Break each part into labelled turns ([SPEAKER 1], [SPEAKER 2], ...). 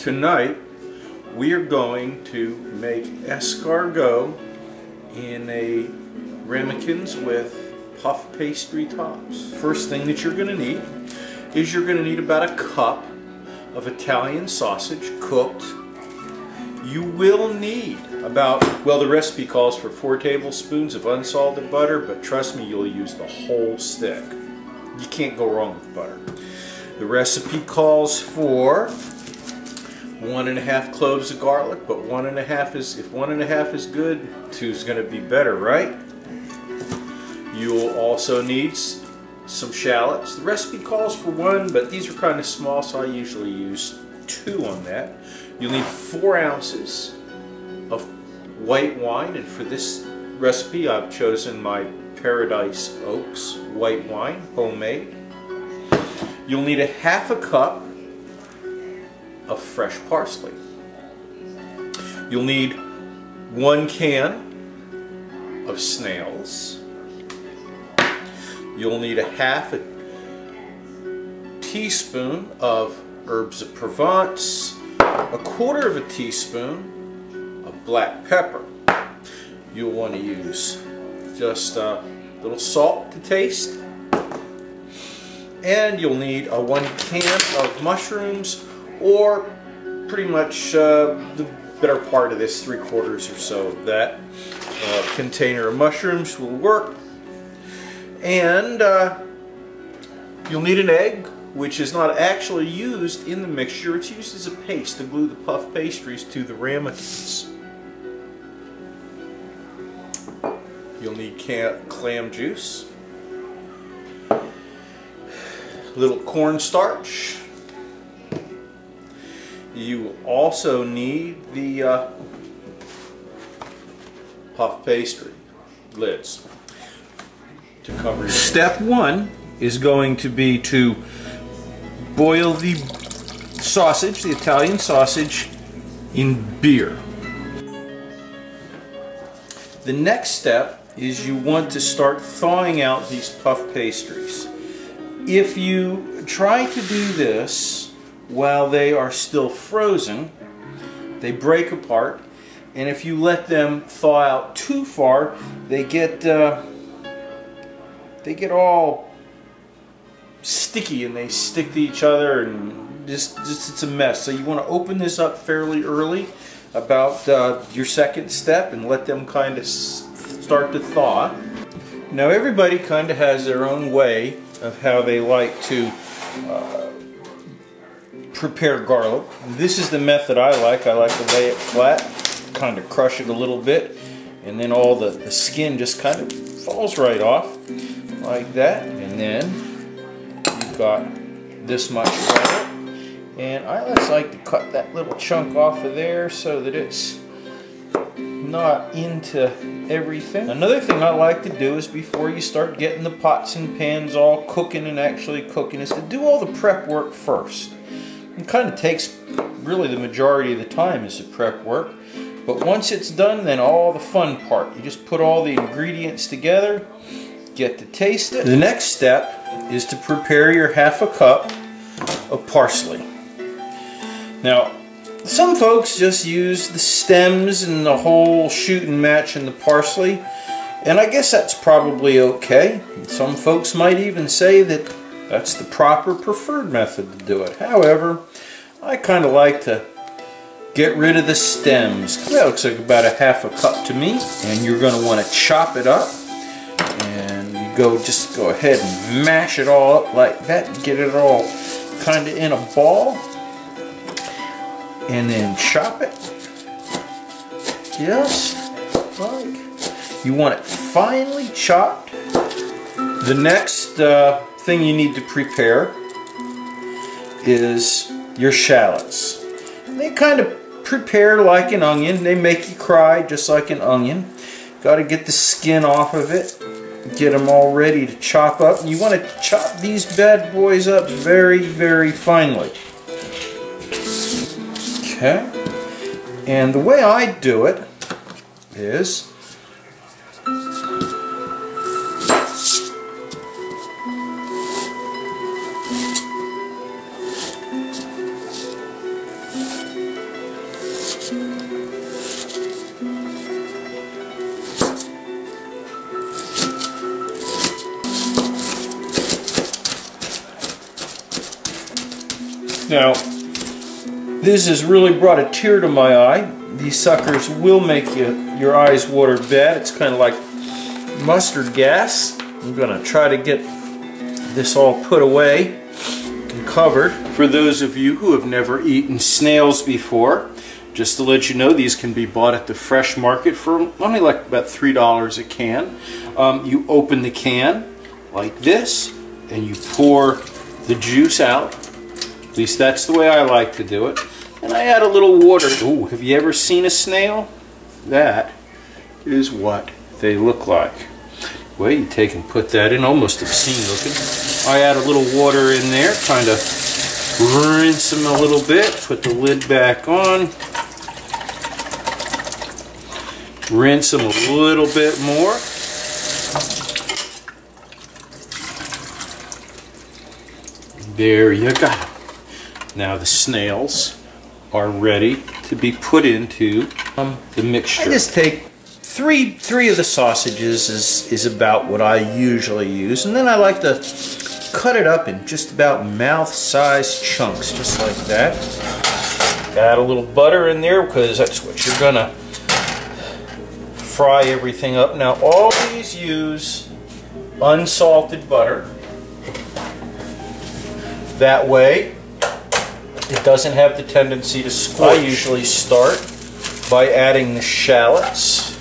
[SPEAKER 1] Tonight we are going to make escargot in a ramekins with puff pastry tops. First thing that you're going to need is you're going to need about a cup of Italian sausage cooked. You will need about, well, the recipe calls for 4 tablespoons of unsalted butter, but trust me, you'll use the whole stick. You can't go wrong with butter. The recipe calls for 1½ cloves of garlic, but 1½ is, if 1½ is good, 2 is going to be better, right? You'll also need some shallots. The recipe calls for 1, but these are kind of small, so I usually use 2 on that. You'll need 4 ounces of white wine, and for this recipe I've chosen my Paradise Oaks white wine, homemade. You'll need ½ cup of fresh parsley. You'll need 1 can of snails. You'll need ½ teaspoon of herbs of Provence, 1/4 teaspoon of black pepper. You'll want to use just a little salt to taste, and you'll need a 1 can of mushrooms, or pretty much the better part of this, 3/4 or so of that container of mushrooms will work. And you'll need an egg, which is not actually used in the mixture. It's used as a paste to glue the puff pastries to the ramekins. You'll need clam juice, little cornstarch. You also need the puff pastry lids to cover. Step 1 is going to be to boil the sausage, the Italian sausage, in beer. The next step is you want to start thawing out these puff pastries. If you try to do this while they are still frozen, they break apart, and if you let them thaw out too far, they get all sticky and they stick to each other, and just it's a mess. So you want to open this up fairly early, about your second step, and let them kind of start to thaw. Now everybody kind of has their own way of how they like to prepare garlic. This is the method I like. I like to lay it flat, kind of crush it a little bit, and then all the skin just kind of falls right off like that. And then you've got this much garlic, and I just like to cut that little chunk off of there so that it's not into everything. Another thing I like to do is, before you start getting the pots and pans all cooking and actually cooking, is to do all the prep work first. It kind of takes really the majority of the time is the prep work, but once it's done, then all the fun part. You just put all the ingredients together, get to taste it. The next step is to prepare your ½ cup of parsley. Now, some folks just use the stems and the whole shoot and match in the parsley, and I guess that's probably okay. Some folks might even say that that's the proper preferred method to do it. However, I kind of like to get rid of the stems. That looks like about ½ cup to me, and you're going to want to chop it up, and you just go ahead and mash it all up like that, get it all kind of in a ball, and then chop it just like you want it, finely chopped. The next thing you need to prepare is your shallots. They kind of prepare like an onion. They make you cry just like an onion. Got to get the skin off of it, get them all ready to chop up. And you want to chop these bad boys up very, very finely. Okay, and the way I do it is Now, this has really brought a tear to my eye. These suckers will make your eyes water bad. It's kind of like mustard gas. I'm going to try to get this all put away and covered. For those of you who have never eaten snails before, just to let you know, these can be bought at the fresh market for only like about $3 a can. You open the can like this and you pour the juice out. At least that's the way I like to do it. And I add a little water. Ooh, have you ever seen a snail? That is what they look like. Well, you take and put that in, almost obscene looking. I add a little water in there, kind of rinse them a little bit, put the lid back on, rinse them a little bit more. There you go. Now the snails are ready to be put into the mixture. I just take three of the sausages is about what I usually use, and then I like to cut it up in just about mouth-sized chunks, just like that. Add a little butter in there because that's what you're gonna fry everything up. Now all these use unsalted butter. That way it doesn't have the tendency to scorch. I usually start by adding the shallots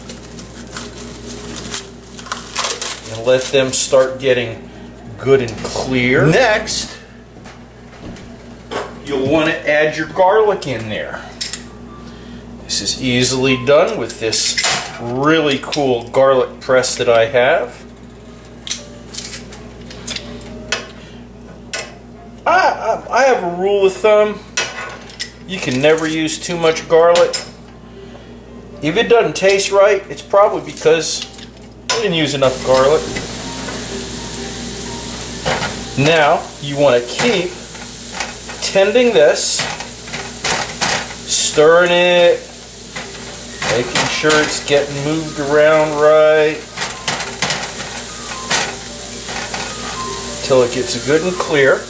[SPEAKER 1] and let them start getting good and clear. Next, you'll want to add your garlic in there. This is easily done with this really cool garlic press that I have. I have a rule of thumb. You can never use too much garlic. If it doesn't taste right, it's probably because you didn't use enough garlic. Now, you want to keep tending this, stirring it, making sure it's getting moved around right, until it gets good and clear.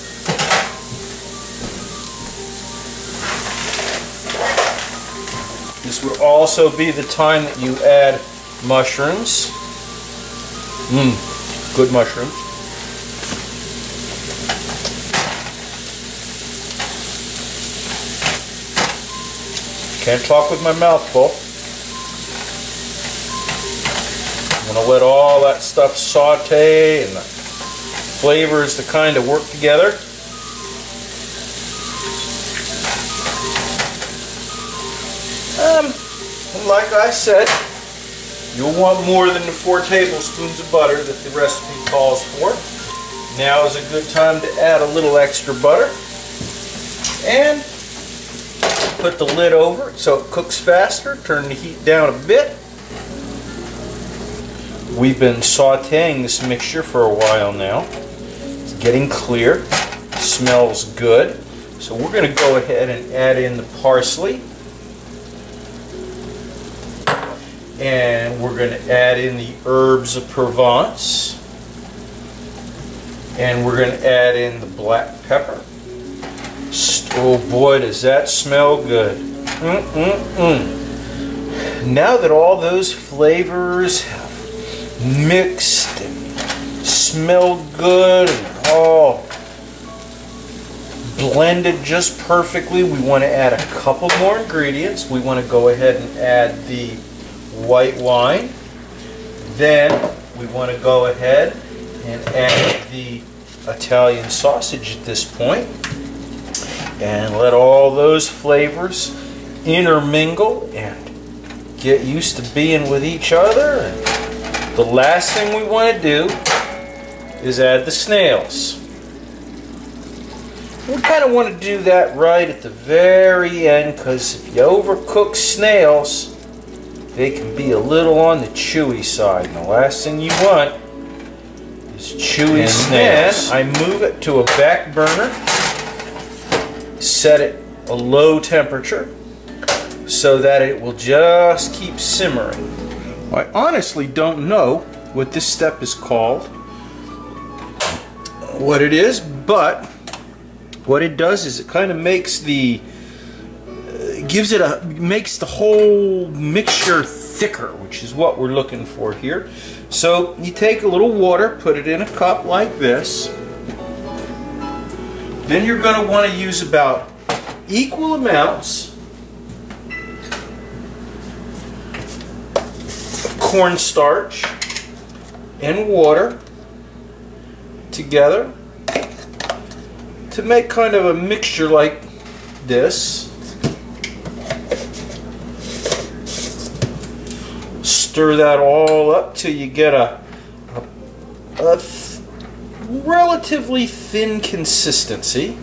[SPEAKER 1] This would also be the time that you add mushrooms. Good mushrooms. Can't talk with my mouth full. I'm going to let all that stuff saute and the flavors to kind of work together. Like I said, you'll want more than the 4 tablespoons of butter that the recipe calls for. Now is a good time to add a little extra butter and put the lid over it so it cooks faster. Turn the heat down a bit. We've been sauteing this mixture for a while now. It's getting clear. It smells good. So we're going to go ahead and add in the parsley. And we're going to add in the herbs of Provence. And we're going to add in the black pepper. Oh boy, does that smell good. Now that all those flavors have mixed and smelled good and all blended just perfectly, we want to add a couple more ingredients. We want to go ahead and add the white wine. Then we want to go ahead and add the Italian sausage at this point and let all those flavors intermingle and get used to being with each other. And the last thing we want to do is add the snails. We kind of want to do that right at the very end, because if you overcook snails, they can be a little on the chewy side, and the last thing you want is chewy snails. Then I move it to a back burner, set it a low temperature so that it will just keep simmering. I honestly don't know what this step is called, what it is, but What it does is it kind of makes the makes the whole mixture thicker, which is what we're looking for here. So you take a little water, put it in a cup like this. Then you're going to want to use about equal amounts of cornstarch and water together to make kind of a mixture like this. Stir that all up till you get a relatively thin consistency.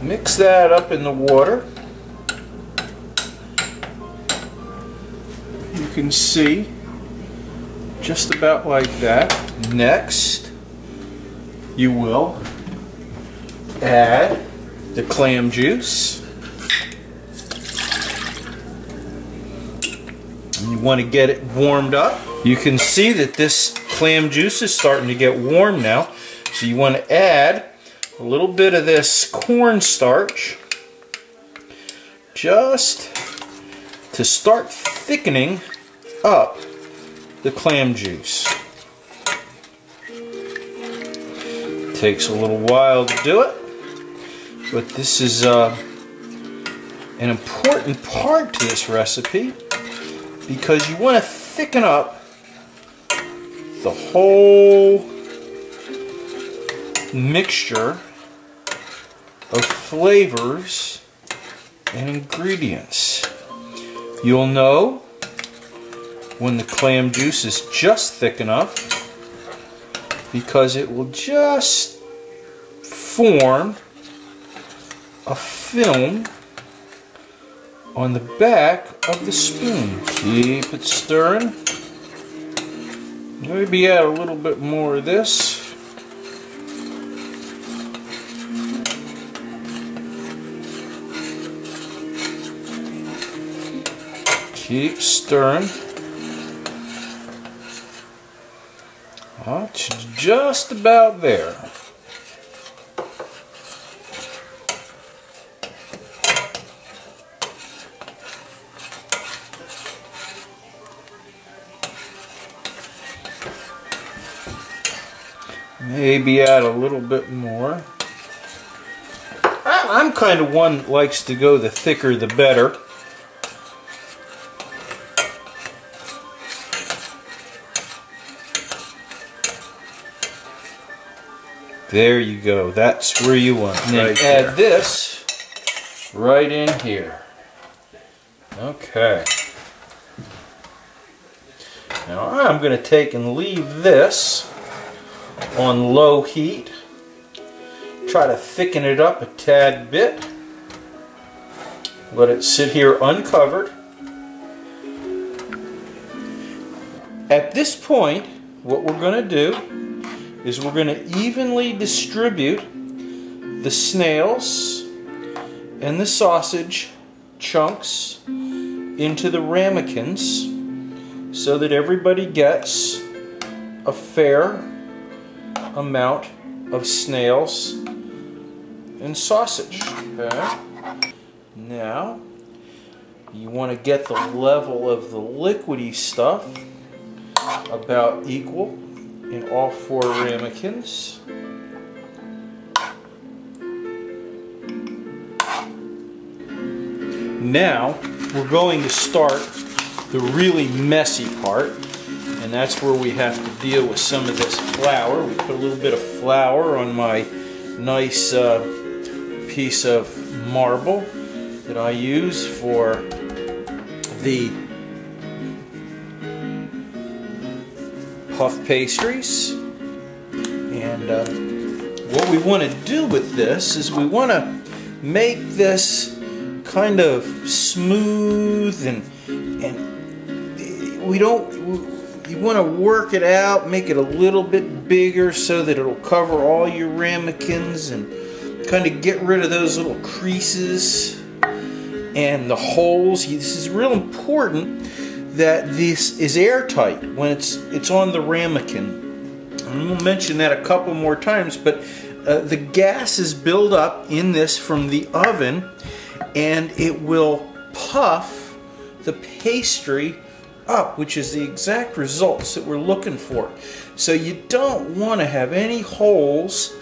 [SPEAKER 1] Mix that up in the water. You can see just about like that. Next, you will add the clam juice. You want to get it warmed up. You can see that this clam juice is starting to get warm now. So you want to add a little bit of this cornstarch just to start thickening up the clam juice. Takes a little while to do it, but this is an important part to this recipe, because you want to thicken up the whole mixture of flavors and ingredients. You'll know when the clam juice is just thick enough, because it will just form a film on the back of the spoon. Keep it stirring. Maybe add a little bit more of this. Keep stirring. It's just about there. Maybe add a little bit more. I'm kind of one that likes to go the thicker the better. There you go. That's where you want it. And then add this right in here. Okay. Now I'm going to take and leave this on low heat. Try to thicken it up a tad bit. Let it sit here uncovered. At this point, what we're going to do is we're going to evenly distribute the snails and the sausage chunks into the ramekins so that everybody gets a fair amount of snails and sausage. Okay. Now you want to get the level of the liquidy stuff about equal in all 4 ramekins. Now we're going to start the really messy part, and that's where we have to deal with some of this flour. We put a little bit of flour on my nice piece of marble that I use for the puff pastries. And what we want to do with this is we want to make this kind of smooth, and you want to work it out, make it a little bit bigger so that it'll cover all your ramekins and kind of get rid of those little creases and the holes. This is real important that this is airtight when it's on the ramekin. and we'll mention that a couple more times, but the gases build up in this from the oven, and it will puff the pastry up, which is the exact results that we're looking for. So you don't want to have any holes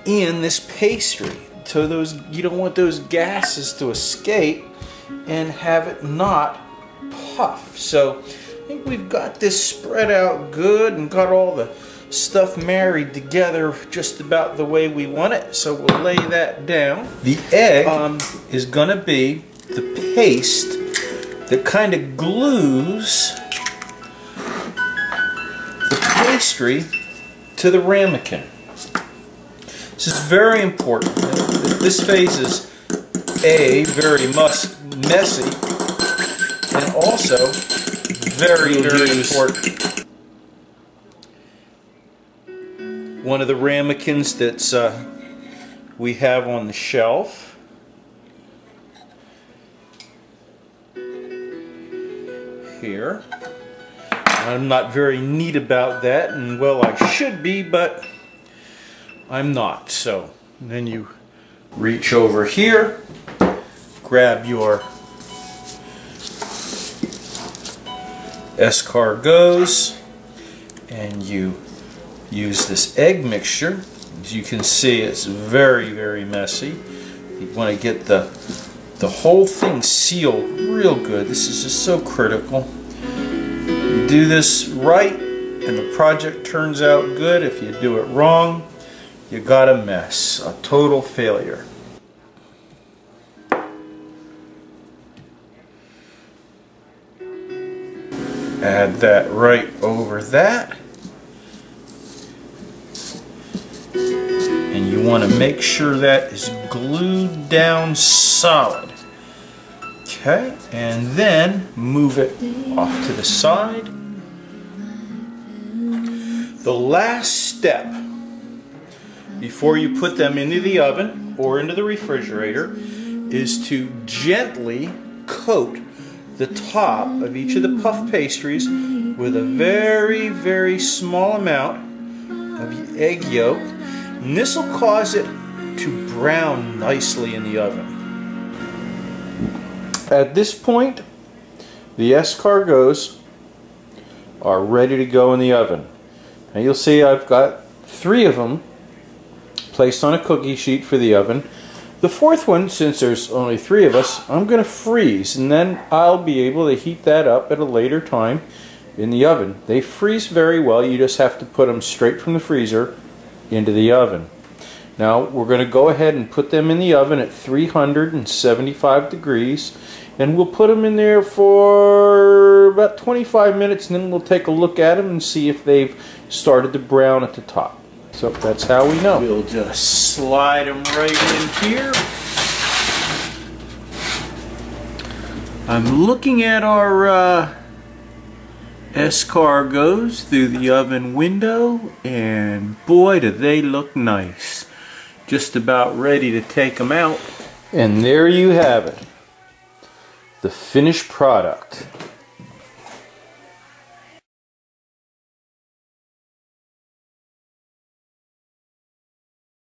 [SPEAKER 1] in this pastry. So you don't want those gases to escape and have it not puff. So I think we've got this spread out good and got all the stuff married together just about the way we want it. So we'll lay that down. The egg is going to be the paste that kind of glues the pastry to the ramekin. This is very important. This phase is very messy, and also very important. One of the ramekins that's we have on the shelf. Here. I'm not very neat about that, and well, I should be, but I'm not. So then you reach over here, grab your escargots, and you use this egg mixture. As you can see, it's very messy. You want to get the whole thing sealed real good. This is just so critical. You do this right and the project turns out good. If you do it wrong, you got a mess, a total failure. Add that right over that. And you want to make sure that is glued down solid. Okay, and then move it off to the side. The last step before you put them into the oven or into the refrigerator is to gently coat the top of each of the puff pastries with a very small amount of egg yolk, and this will cause it to brown nicely in the oven. At this point, the escargots are ready to go in the oven. Now you'll see I've got 3 of them placed on a cookie sheet for the oven. The 4th one, since there's only 3 of us, I'm going to freeze, and then I'll be able to heat that up at a later time in the oven. They freeze very well. You just have to put them straight from the freezer into the oven. Now we're going to go ahead and put them in the oven at 375 degrees, and we'll put them in there for about 25 minutes, and then we'll take a look at them and see if they've started to brown at the top. So that's how we know. We'll just slide them right in here. I'm looking at our escargots through the oven window, and boy, do they look nice. Just about ready to take them out. And there you have it. The finished product.